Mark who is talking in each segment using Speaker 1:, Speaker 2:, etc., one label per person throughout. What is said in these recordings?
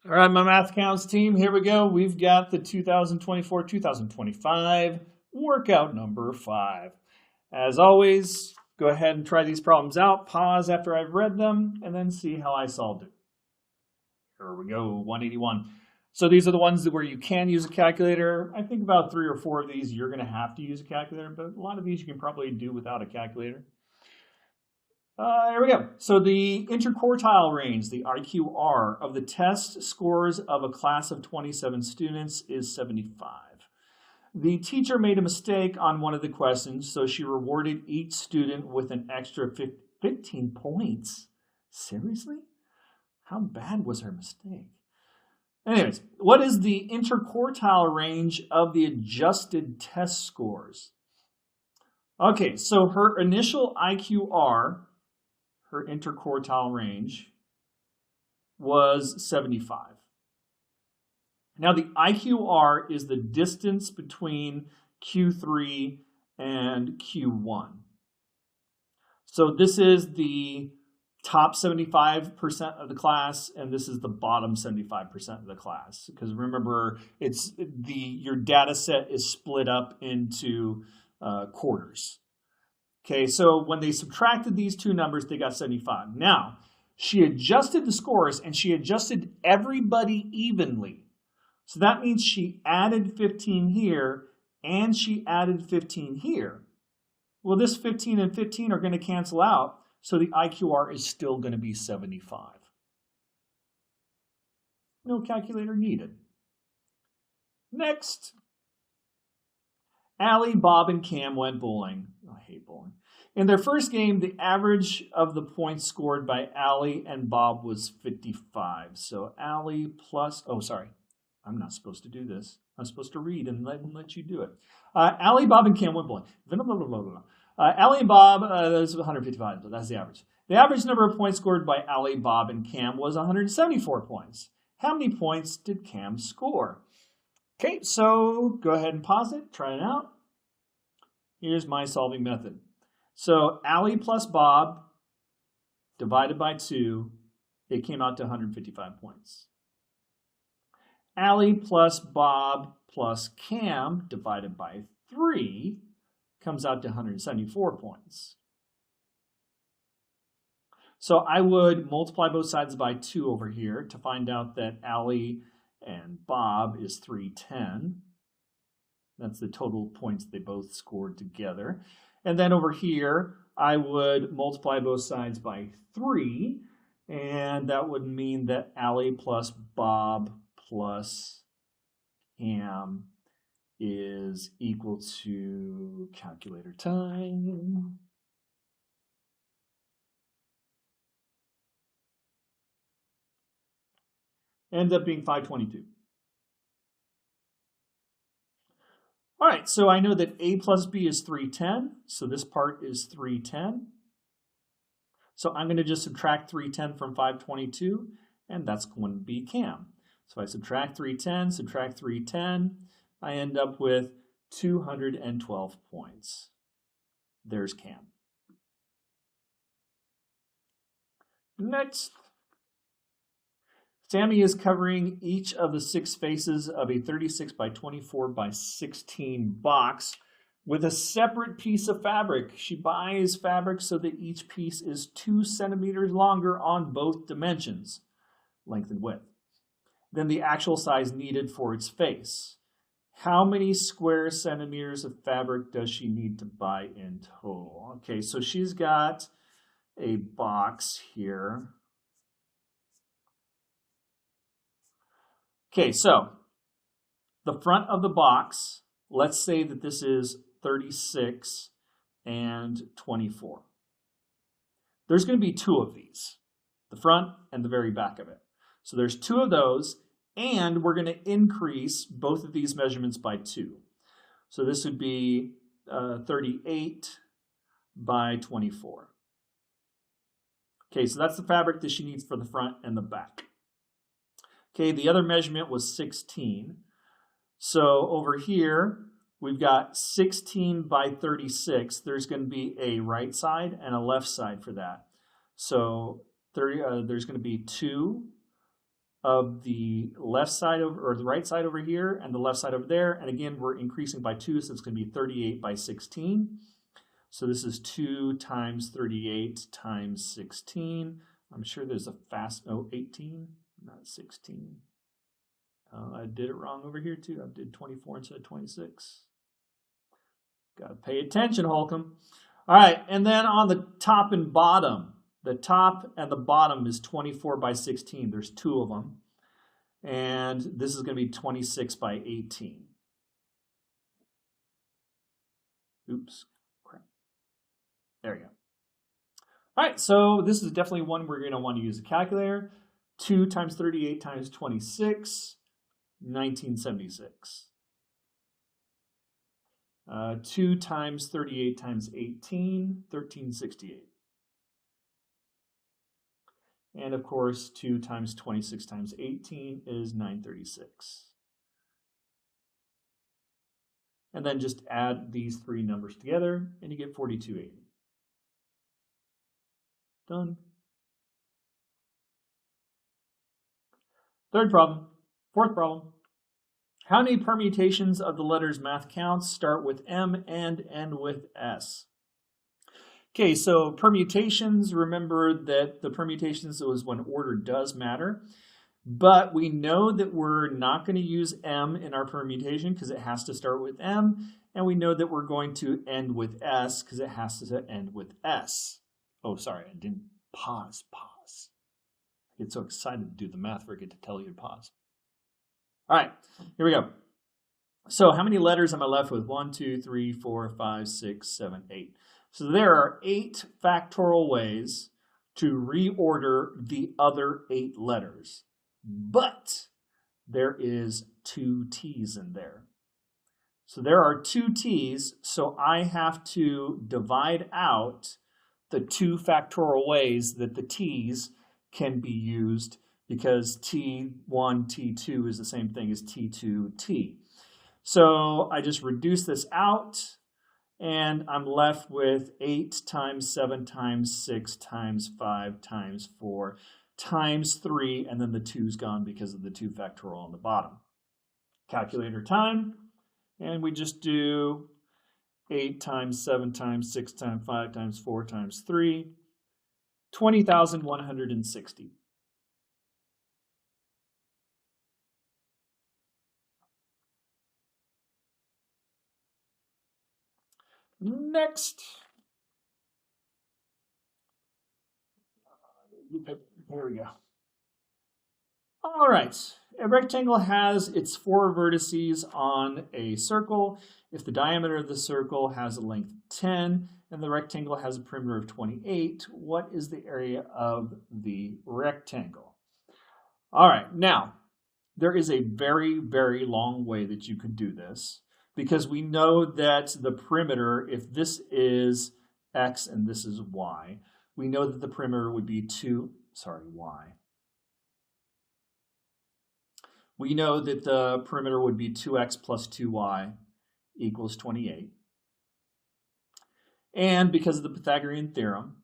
Speaker 1: All right, my MathCounts team, here we go. We've got the 2024-2025 workout number 5. As always, go ahead and try these problems out. Pause after I've read them, and then see how I solved it. Here we go, 181. So these are the ones where you can use a calculator. I think about 3 or 4 of these you're going to have to use a calculator, but a lot of these you can probably do without a calculator. Here we go. So the interquartile range, the IQR, of the test scores of a class of 27 students is 75. The teacher made a mistake on one of the questions, so she rewarded each student with an extra 15 points. Seriously? How bad was her mistake? Anyways, what is the interquartile range of the adjusted test scores? Okay, so her initial IQR, her interquartile range, was 75. Now the IQR is the distance between Q3 and Q1. So this is the top 75% of the class, and this is the bottom 75% of the class. Because remember, your data set is split up into quarters. Okay, so when they subtracted these two numbers, they got 75. Now, she adjusted the scores, and she adjusted everybody evenly. So that means she added 15 here, and she added 15 here. Well, this 15 and 15 are going to cancel out, so the IQR is still going to be 75. No calculator needed. Next. Allie, Bob, and Cam went bowling. Oh, I hate bowling. In their first game, the average of the points scored by Allie and Bob was 55. So Allie plus, I'm not supposed to do this. I'm supposed to read and let you do it. Allie, Bob, and Cam went bowling. Allie and Bob, that's 155, but that's the average. The average number of points scored by Allie, Bob, and Cam was 174 points. How many points did Cam score? Okay, so go ahead and pause it, try it out. Here's my solving method. So Allie plus Bob divided by 2, it came out to 155 points. Allie plus Bob plus Cam divided by 3 comes out to 174 points. So I would multiply both sides by 2 over here to find out that Allie and Bob is 310. That's the total points they both scored together. And then over here, I would multiply both sides by 3, and that would mean that Allie plus Bob plus Cam is equal to calculator time. Ends up being 522. All right, so I know that A plus B is 310, so this part is 310. So I'm going to just subtract 310 from 522, and that's going to be Cam. So I subtract 310, I end up with 212 points. There's Cam. Next. Sammy is covering each of the 6 faces of a 36 by 24 by 16 box with a separate piece of fabric. She buys fabric so that each piece is 2 centimeters longer on both dimensions, length and width, than the actual size needed for its face. How many square centimeters of fabric does she need to buy in total? Okay, so she's got a box here. Okay, so the front of the box, let's say that this is 36 and 24. There's going to be 2 of these, the front and the very back of it. So there's 2 of those, and we're going to increase both of these measurements by 2. So this would be 38 by 24. Okay, so that's the fabric that she needs for the front and the back. Okay, the other measurement was 16. So over here, we've got 16 by 36. There's going to be a right side and a left side for that. So there's going to be 2 of the left side over, or the right side over here and the left side over there. And again, we're increasing by 2, so it's going to be 38 by 16. So this is 2 times 38 times 16. I'm sure there's a 18, not 16. I did it wrong over here too. I did 24 instead of 26. Got to pay attention, Holcomb. All right, and then on the top and bottom, the top and the bottom is 24 by 16. There's 2 of them. And this is going to be 26 by 18. Oops, crap. There we go. All right, so this is definitely one we're going to want to use a calculator. 2 times 38 times 26, 1976. 2 times 38 times 18, 1368. And of course, 2 times 26 times 18 is 936. And then just add these 3 numbers together and you get 4280. Done. Third problem, fourth problem. How many permutations of the letters MathCounts start with M and end with S? Okay, so permutations, remember that the permutations is when order does matter, but we know that we're not going to use M in our permutation because it has to start with M, and we know that we're going to end with S because it has to end with S. Oh, sorry, I didn't pause. I get so excited to do the math, I forget to tell you to pause. All right, here we go. So how many letters am I left with? 1, 2, 3, 4, 5, 6, 7, 8. So there are 8 factorial ways to reorder the other 8 letters. But there is 2 T's in there. So there are 2 T's, so I have to divide out the 2 factorial ways that the T's can be used, because T1, T2 is the same thing as T2, T. So I just reduce this out, and I'm left with 8 times 7 times 6 times 5 times 4 times 3, and then the 2's gone because of the 2 factorial on the bottom. Calculator time, and we just do 8 times 7 times 6 times 5 times 4 times 3, 20,160. Next. Here we go. All right. A rectangle has its 4 vertices on a circle. If the diameter of the circle has a length of 10 and the rectangle has a perimeter of 28, what is the area of the rectangle? All right. Now, there is a very, very long way that you could do this, because we know that the perimeter, if this is X and this is Y, we know that the perimeter would be Y. We know that the perimeter would be 2x plus 2y equals 28. And because of the Pythagorean theorem,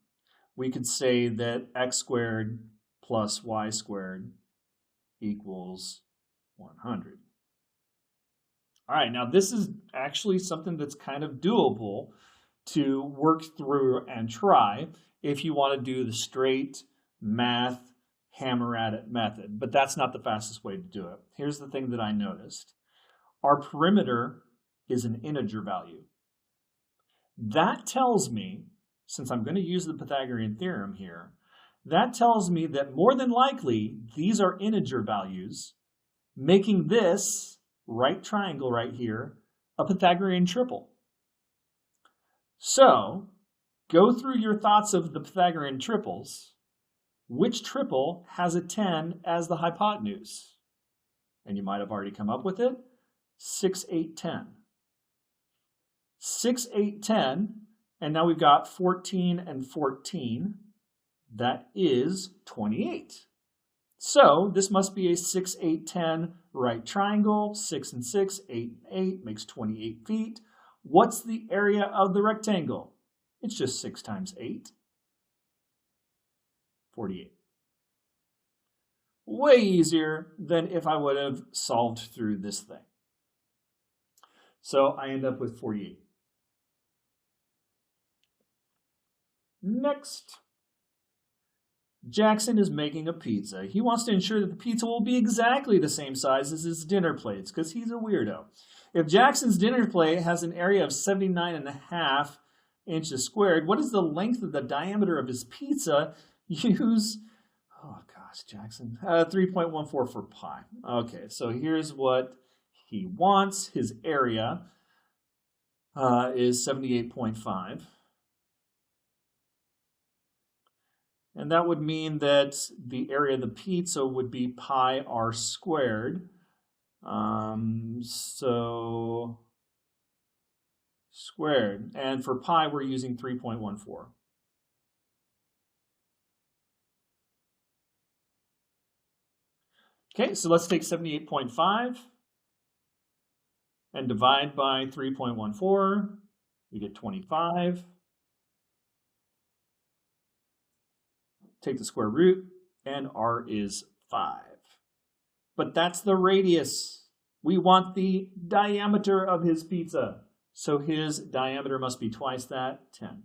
Speaker 1: we could say that x squared plus y squared equals 100. All right, now this is actually something that's kind of doable to work through and try if you want to do the straight math hammer at it method, but that's not the fastest way to do it. Here's the thing that I noticed. Our perimeter is an integer value. That tells me, since I'm going to use the Pythagorean theorem here, that tells me that more than likely these are integer values, making this right triangle right here a Pythagorean triple. So, go through your thoughts of the Pythagorean triples. Which triple has a 10 as the hypotenuse? And you might have already come up with it. 6, 8, 10. 6, 8, 10, and now we've got 14 and 14. That is 28. So this must be a 6, 8, 10 right triangle. 6 and 6, 8 and 8 makes 28 feet. What's the area of the rectangle? It's just 6 times 8. 48. way easier than if I would have solved through this thing. So I end up with 48. Next, Jackson is making a pizza. He wants to ensure that the pizza will be exactly the same size as his dinner plates because he's a weirdo. If Jackson's dinner plate has an area of 79.5 inches squared, what is the length of the diameter of his pizza? Use, oh gosh, Jackson, 3.14 for pi. Okay, so here's what he wants. His area is 78.5. And that would mean that the area of the pizza would be pi r squared. So squared. And for pi, we're using 3.14. Okay, so let's take 78.5 and divide by 3.14. We get 25. Take the square root, and r is 5. But that's the radius. We want the diameter of his pizza. So his diameter must be twice that, 10.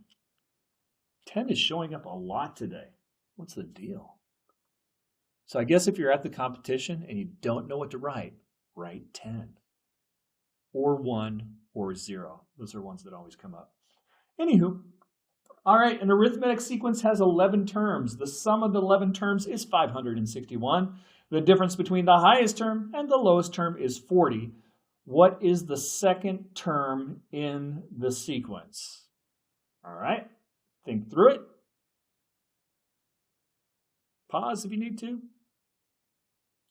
Speaker 1: 10 is showing up a lot today. What's the deal? So I guess if you're at the competition and you don't know what to write 10. Or 1 or 0. Those are ones that always come up. Anywho. All right, an arithmetic sequence has 11 terms. The sum of the 11 terms is 561. The difference between the highest term and the lowest term is 40. What is the second term in the sequence? All right, think through it. Pause if you need to.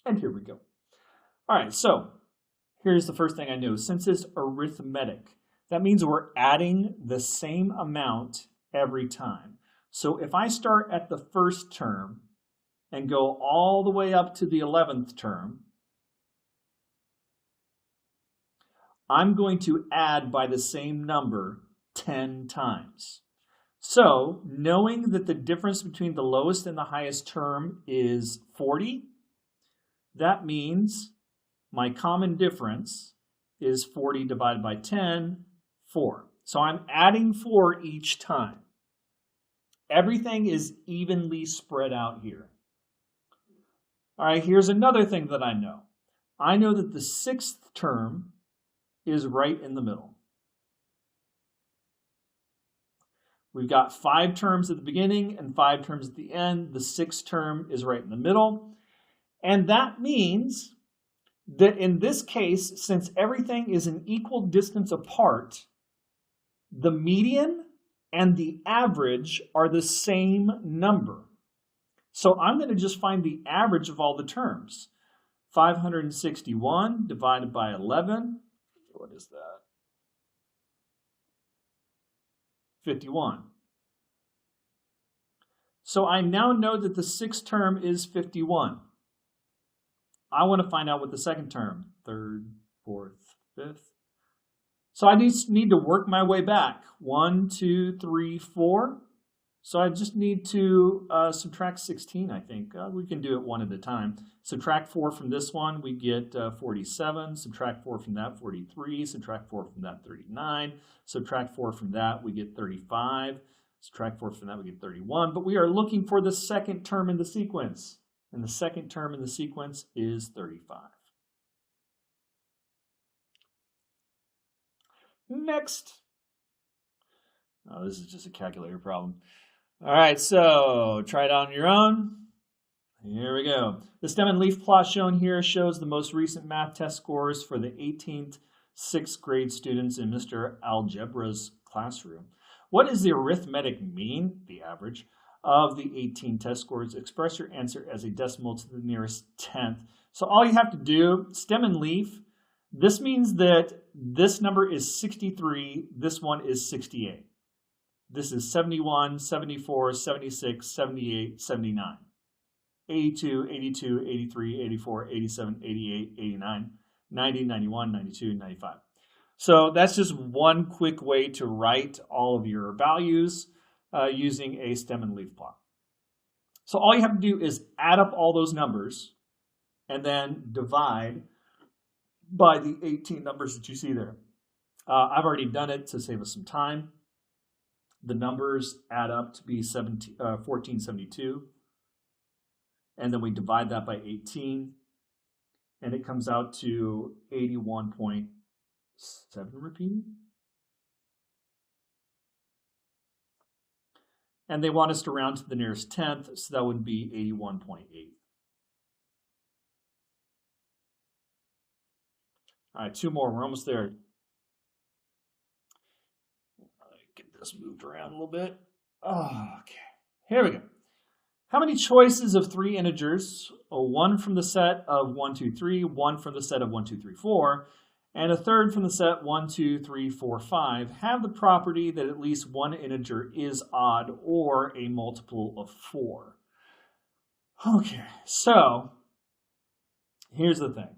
Speaker 1: And here we go. All right, so here's the first thing I knew. Since it's arithmetic, that means we're adding the same amount every time. So if I start at the first term and go all the way up to the 11th term, I'm going to add by the same number 10 times. So knowing that the difference between the lowest and the highest term is 40, that means my common difference is 40 divided by 10, 4. So I'm adding 4 each time. Everything is evenly spread out here. All right, here's another thing that I know. I know that the 6th term is right in the middle. We've got 5 terms at the beginning and 5 terms at the end. The 6th term is right in the middle. And that means that in this case, since everything is an equal distance apart, the median and the average are the same number. So I'm going to just find the average of all the terms. 561 divided by 11, what is that? 51. So I now know that the 6th term is 51. I want to find out what the second term, 3rd, 4th, 5th. So I just need to work my way back. 1, 2, 3, 4. So I just need to subtract 16, I think. We can do it one at a time. Subtract 4 from this one, we get 47. Subtract 4 from that, 43. Subtract 4 from that, 39. Subtract 4 from that, we get 35. Subtract 4 from that, we get 31. But we are looking for the second term in the sequence. And the second term in the sequence is 35. Next. Oh, this is just a calculator problem. All right, so try it out on your own. Here we go. The stem and leaf plot shown here shows the most recent math test scores for the 18th 6th grade students in Mr. Algebra's classroom. What is the arithmetic mean, the average, of the 18 test scores? Express your answer as a decimal to the nearest 10th. So all you have to do, stem and leaf, this means that this number is 63, this one is 68. This is 71, 74, 76, 78, 79, 82, 82, 83, 84, 87, 88, 89, 90, 91, 92, 95. So that's just one quick way to write all of your values using a stem and leaf plot. So all you have to do is add up all those numbers and then divide by the 18 numbers that you see there. I've already done it to save us some time. The numbers add up to be 1472. And then we divide that by 18. And it comes out to 81.7 repeating. And they want us to round to the nearest tenth, so that would be 81.8. All right, two more. We're almost there. Get this moved around a little bit. Oh, okay, here we go. How many choices of three integers, one from the set of 1, 2, 3, one from the set of 1, 2, 3, 4, and a third from the set 1, 2, 3, 4, 5, have the property that at least one integer is odd or a multiple of 4? Okay, so here's the thing.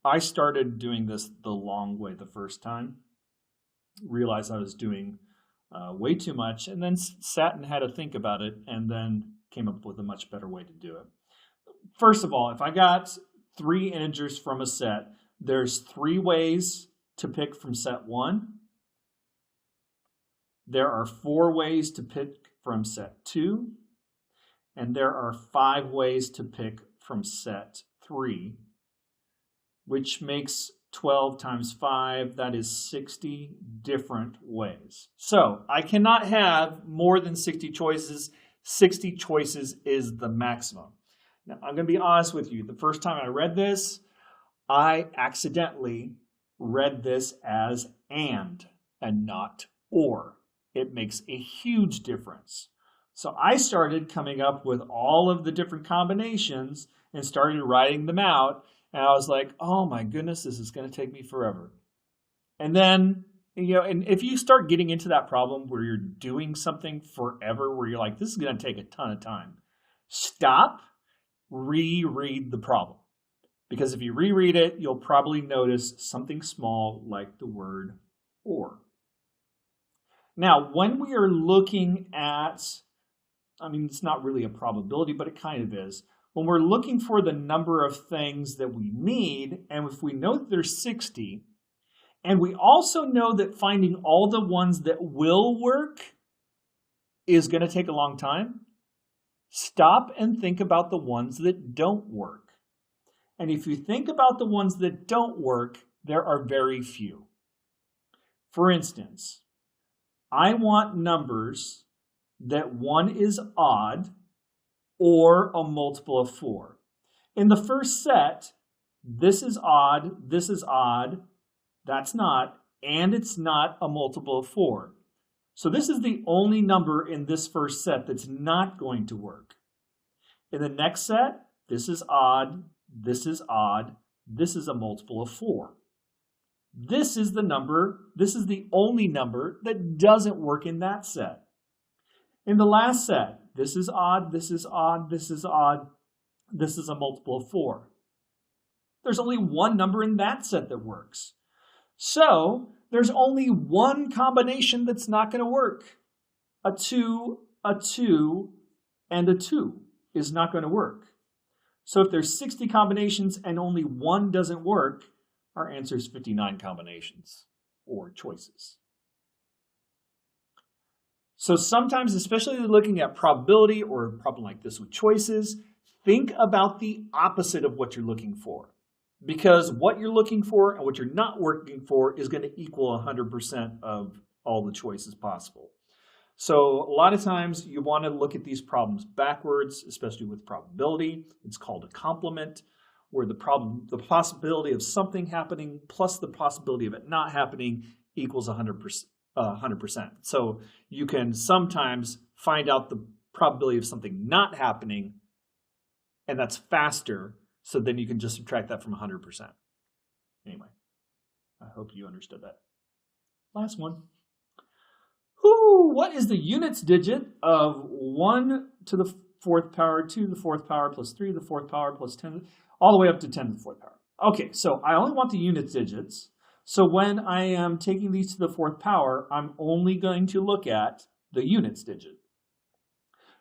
Speaker 1: I started doing this the long way the first time, realized I was doing way too much, and then sat and had to think about it, and then came up with a much better way to do it. First of all, if I got three integers from a set, there's 3 ways to pick from set 1. There are 4 ways to pick from set 2. And there are 5 ways to pick from set 3, which makes 12 times 5, that is 60 different ways. So I cannot have more than 60 choices. 60 choices is the maximum. Now, I'm going to be honest with you. The first time I read this, I accidentally read this as and not or. It makes a huge difference. So I started coming up with all of the different combinations and started writing them out. And I was like, oh my goodness, this is going to take me forever. And then, and if you start getting into that problem where you're doing something forever, where you're like, this is going to take a ton of time, stop, reread the problem. Because if you reread it, you'll probably notice something small like the word or. Now, when we are looking at, it's not really a probability, but it kind of is. When we're looking for the number of things that we need, and if we know that there's 60, and we also know that finding all the ones that will work is going to take a long time, stop and think about the ones that don't work. And if you think about the ones that don't work, there are very few. For instance, I want numbers that one is odd or a multiple of 4. In the first set, this is odd, that's not, and it's not a multiple of 4. So this is the only number in this first set that's not going to work. In the next set, this is odd, this is odd, this is a multiple of 4. This is the only number that doesn't work in that set. In the last set, this is odd, this is odd, this is odd, this is a multiple of 4. There's only one number in that set that works. So there's only one combination that's not going to work. A 2, and a 2 is not going to work. So if there's 60 combinations and only one doesn't work, our answer is 59 combinations or choices. So sometimes, especially looking at probability or a problem like this with choices, think about the opposite of what you're looking for. Because what you're looking for and what you're not working for is going to equal 100% of all the choices possible. So a lot of times you want to look at these problems backwards, especially with probability. It's called a complement, where the possibility of something happening plus the possibility of it not happening equals 100%. So you can sometimes find out the probability of something not happening, and that's faster. So then you can just subtract that from 100%. Anyway, I hope you understood that. Last one. What is the units digit of 1 to the 4th power, 2 to the 4th power, plus 3 to the 4th power, plus 10, all the way up to 10 to the 4th power? Okay, so I only want the units digits. So when I am taking these to the 4th power, I'm only going to look at the units digit.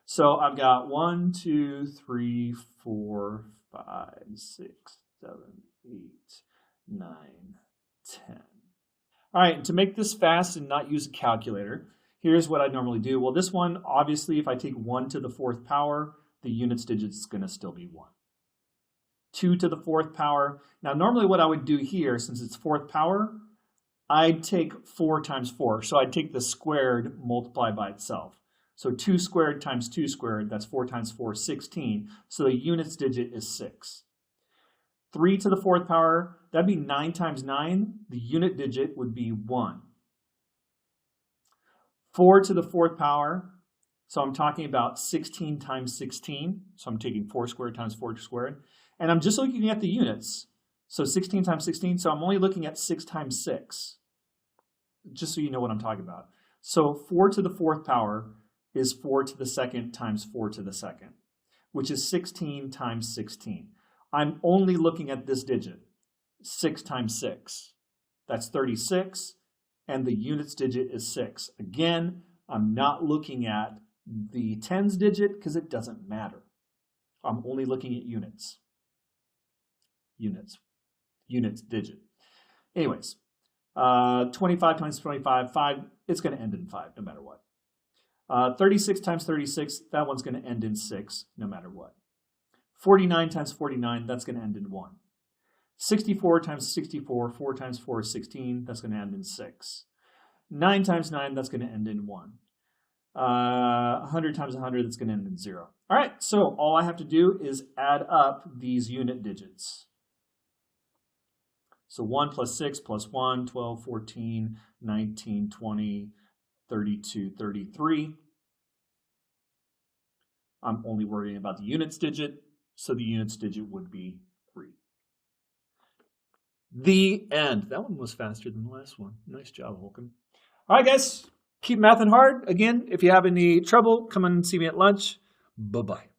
Speaker 1: So I've got 1, 2, 3, 4, 5, 6, 7, 8, 9, 10. All right, to make this fast and not use a calculator, here's what I normally do. Well, this one, obviously, if I take 1 to the 4th power, the units digit is going to still be 1. 2 to the 4th power. Now, normally what I would do here, since it's 4th power, I'd take 4 times 4. So I'd take the squared multiplied by itself. So 2 squared times 2 squared, that's 4 times 4, 16. So the units digit is 6. 3 to the 4th power, that'd be 9 times 9. The unit digit would be 1. 4 to the 4th power, so I'm talking about 16 times 16. So I'm taking 4 squared times 4 squared. And I'm just looking at the units. So 16 times 16, so I'm only looking at 6 times 6. Just so you know what I'm talking about. So 4 to the 4th power is 4 to the 2nd times 4 to the 2nd, which is 16 times 16. I'm only looking at this digit, 6 times 6. That's 36, and the units digit is 6. Again, I'm not looking at the tens digit because it doesn't matter. I'm only looking at units. Units digit. Anyways, 25 times 25, 5, it's going to end in 5 no matter what. 36 times 36, that one's going to end in 6 no matter what. 49 times 49, that's going to end in 1. 64 times 64, 4 times 4 is 16, that's going to end in 6. 9 times 9, that's going to end in 1. 100 times 100, that's going to end in 0. All right, so all I have to do is add up these unit digits. So 1 plus 6 plus 1, 12, 14, 19, 20, 32, 33. I'm only worrying about the units digit, so the units digit would be 3. The end. That one was faster than the last one. Nice job, Holcomb. All right, guys, keep mathing hard. Again, if you have any trouble, come and see me at lunch. Bye-bye.